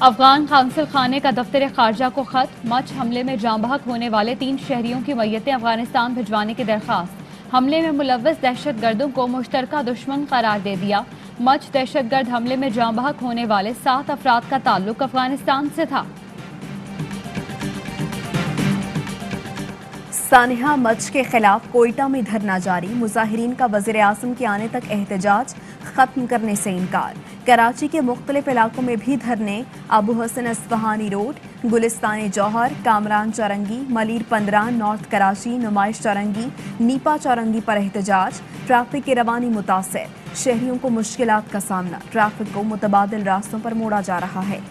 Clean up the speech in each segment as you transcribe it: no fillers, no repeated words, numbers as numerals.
Afghan council खाने का दफ्तर खारजा को खत। मच हमले में जाँ बहक होने वाले 3 शहरियों की मैयतें अफगानिस्तान भिजवाने की दरख्वास्त। हमले में मुलव्वस दहशतगर्दों को मुश्तरका दुश्मन करार दे दिया। मच दहशतगर्द हमले में जाँ बहक होने वाले 7 अफराद का ताल्लुक अफगानिस्तान से था। सानिहा मच के खिलाफ कोयटा में धरना जारी। मुजाहिरीन का वज़ीर आज़म के आने तक एहतजाज खत्म करने से इनकार। कराची के मुख्तलिफ इलाकों में भी धरने। अबू हसन अस्फहानी रोड, गुलिस्तान जौहर, कामरान चौरंगी, मलीर 15, नॉर्थ कराची, नुमाइश चौरंगी, नीपा चौरंगी पर एहतजाज। ट्रैफिक की रवानी मुतासर, शहरियों को मुश्किलात का सामना। ट्रैफिक को मुतबादिल रास्तों पर मोड़ा जा रहा है।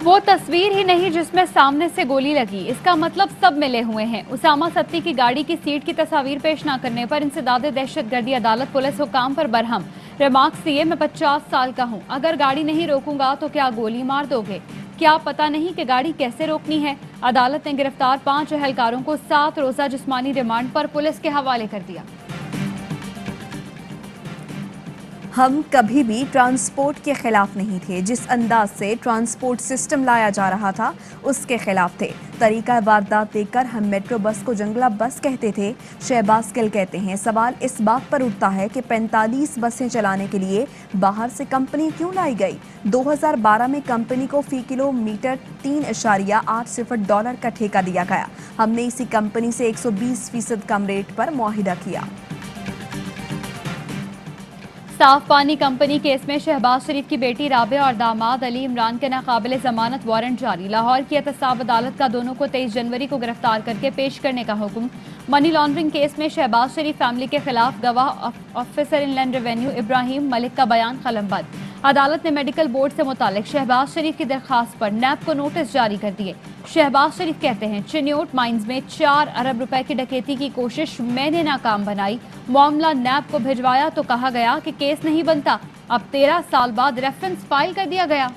वो तस्वीर ही नहीं जिसमें सामने से गोली लगी, इसका मतलब सब मिले हुए हैं। उसामा सत्ती की गाड़ी की सीट की तस्वीर पेश न करने पर इंसदाद दहशतगर्दी अदालत पुलिस हुकाम पर बरहम। रिमार्क्स दिए, मैं 50 साल का हूँ, अगर गाड़ी नहीं रोकूंगा तो क्या गोली मार दोगे? क्या पता नहीं कि गाड़ी कैसे रोकनी है? अदालत ने गिरफ्तार 5 अहलकारों को 7 रोजा जिस्मानी रिमांड पर पुलिस के हवाले कर दिया। हम कभी भी ट्रांसपोर्ट के खिलाफ नहीं थे। जिस अंदाज से ट्रांसपोर्ट सिस्टम लाया जा रहा था उसके खिलाफ थे। तरीका वारदात देखकर हम मेट्रो बस को जंगला बस कहते थे। शहबाज गिल कहते हैं, सवाल इस बात पर उठता है कि 45 बसें चलाने के लिए बाहर से कंपनी क्यों लाई गई? 2012 में कंपनी को फी किलोमीटर $3.80 का ठेका दिया गया। हमने इसी कंपनी से 120% कम रेट पर मुआहिदा किया। साफ पानी कंपनी केस में शहबाज शरीफ की बेटी राबिया और दामाद अली इमरान के नाकाबिले जमानत वारंट जारी। लाहौर की एहतसाब अदालत का दोनों को 23 जनवरी को गिरफ्तार करके पेश करने का हुक्म। मनी लॉन्ड्रिंग केस में शहबाज शरीफ फैमिली के खिलाफ गवाह officer inland revenue Ibrahim Malik का बयान कलमबंद। अदालत ने मेडिकल बोर्ड से मुतालिक शहबाज शरीफ की दरख्वास्त पर नैब को नोटिस जारी कर दिए। शहबाज शरीफ कहते हैं, चिन्योट माइंस में 4 अरब रुपए की डकैती की कोशिश मैंने नाकाम बनाई। मामला नैब को भिजवाया तो कहा गया कि केस नहीं बनता। अब 13 साल बाद रेफरेंस फाइल कर दिया गया।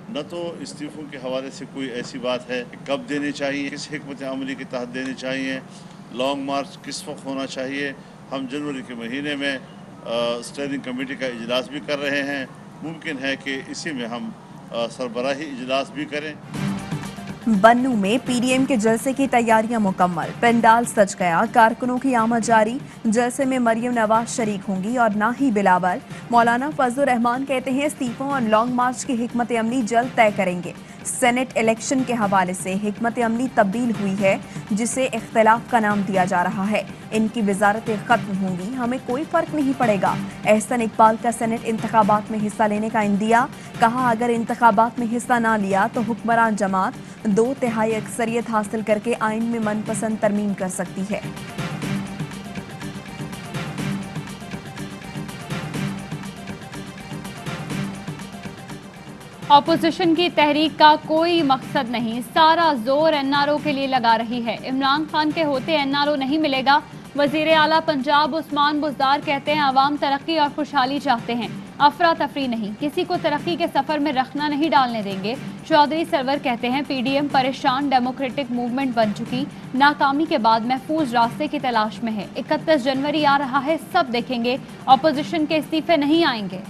न तो इस्तीफों के हवाले से कोई ऐसी बात है कि कब देने चाहिए, किस हिकमत अमली के तहत देने चाहिए, लॉन्ग मार्च किस वक्त होना चाहिए। हम जनवरी के महीने में स्टेयरिंग कमेटी का इजलास भी कर रहे हैं। मुमकिन है कि इसी में हम सरबराही इजलास भी करें। बन्नू में पीडीएम के जलसे की तैयारियां मुकम्मल। पंडाल सज गया, कारकुनों की आमद जारी। जलसे में मरियम नवाज शरीक होंगी और ना ही बिलावल। मौलाना फजलुर रहमान कहते हैं, इस्तीफों और लॉन्ग मार्च की हिकमत अमली जल्द तय करेंगे। सेनेट इलेक्शन के हवाले से हिकमत अमली तब्दील हुई है, जिसे इख्तिलाफ का नाम दिया जा रहा है। इनकी वजारतें खत्म होंगी, हमें कोई फर्क नहीं पड़ेगा। एहसन इकबाल का सेनेट इंतखाबात में हिस्सा लेने का इंदिया। कहा, अगर इंतखाबात में हिस्सा ना लिया तो हुक्मरान जमात 2/3 अक्सरियत हासिल करके आइन में मनपसंद तरमीम कर सकती है। ऑपोजिशन की तहरीक का कोई मकसद नहीं, सारा जोर एनआरओ के लिए लगा रही है। इमरान खान के होते एनआरओ नहीं मिलेगा। वजीर आला पंजाब उस्मान बुज़दार कहते हैं, अवाम तरक्की और खुशहाली चाहते हैं, अफरा तफरी नहीं। किसी को तरक्की के सफर में रखना नहीं डालने देंगे। चौधरी सरवर कहते हैं, पीडीएम परेशान, डेमोक्रेटिक मूवमेंट बन चुकी, नाकामी के बाद महफूज रास्ते की तलाश में है। 31 जनवरी आ रहा है, सब देखेंगे, ऑपोजिशन के इस्तीफे नहीं आएंगे।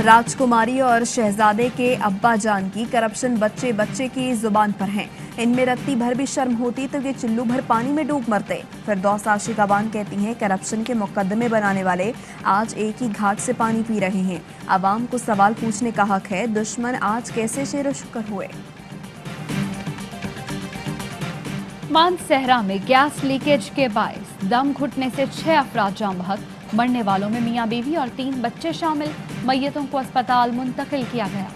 राजकुमारी और शहजादे के अब्बा जान की करप्शन बच्चे बच्चे की जुबान पर हैं। इनमें रत्ती भर भी शर्म होती तो ये चिल्लू भर पानी में डूब मरते। फिरदौस आशिक अवान कहती हैं, करप्शन के मुकदमे बनाने वाले आज एक ही घाट से पानी पी रहे हैं। अवाम को सवाल पूछने का हक है, दुश्मन आज कैसे शेर शुक्र हुए। मानसहरा में गैस लीकेज के बायस दम घुटने से 6 अफराद जाँ बहक। मरने वालों में मियां बीवी और 3 बच्चे शामिल। मैयतों को अस्पताल मुंतकिल किया गया।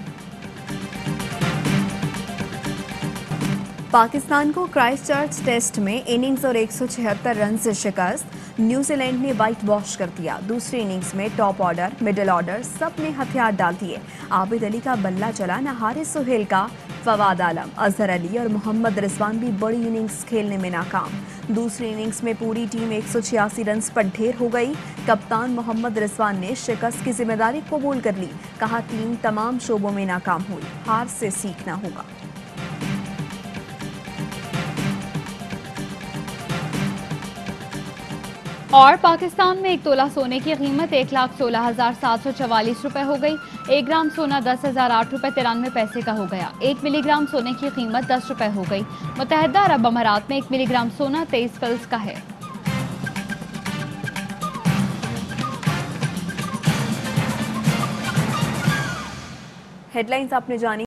पाकिस्तान को क्राइस्टचर्च टेस्ट में इनिंग्स और 176 रन से शिकस्त। न्यूजीलैंड ने वाइट वॉश कर दिया। दूसरी इनिंग्स में टॉप ऑर्डर, मिडिल ऑर्डर सब ने हथियार डाल दिए। आबिद अली का बल्ला चला न हारिस सुहेल का। फवाद आलम, अजहर अली और मोहम्मद रिजवान भी बड़ी इनिंग्स खेलने में नाकाम। दूसरी इनिंग्स में पूरी टीम 186 रन पर ढेर हो गई। कप्तान मोहम्मद रिजवान ने शिकस्त की जिम्मेदारी कबूल कर ली। कहा, टीम तमाम शोबों में नाकाम हुई, हार से सीखना होगा। और पाकिस्तान में 1 तोला सोने की कीमत 1,16,744 रुपए हो गई। 1 ग्राम सोना 10,008 रुपए 93 पैसे का हो गया। 1 मिलीग्राम सोने की कीमत 10 रुपए हो गई। मुत्तहिदा अरब अमारात में 1 मिलीग्राम सोना 23 फिल्स का है। हेडलाइंस आपने जानी।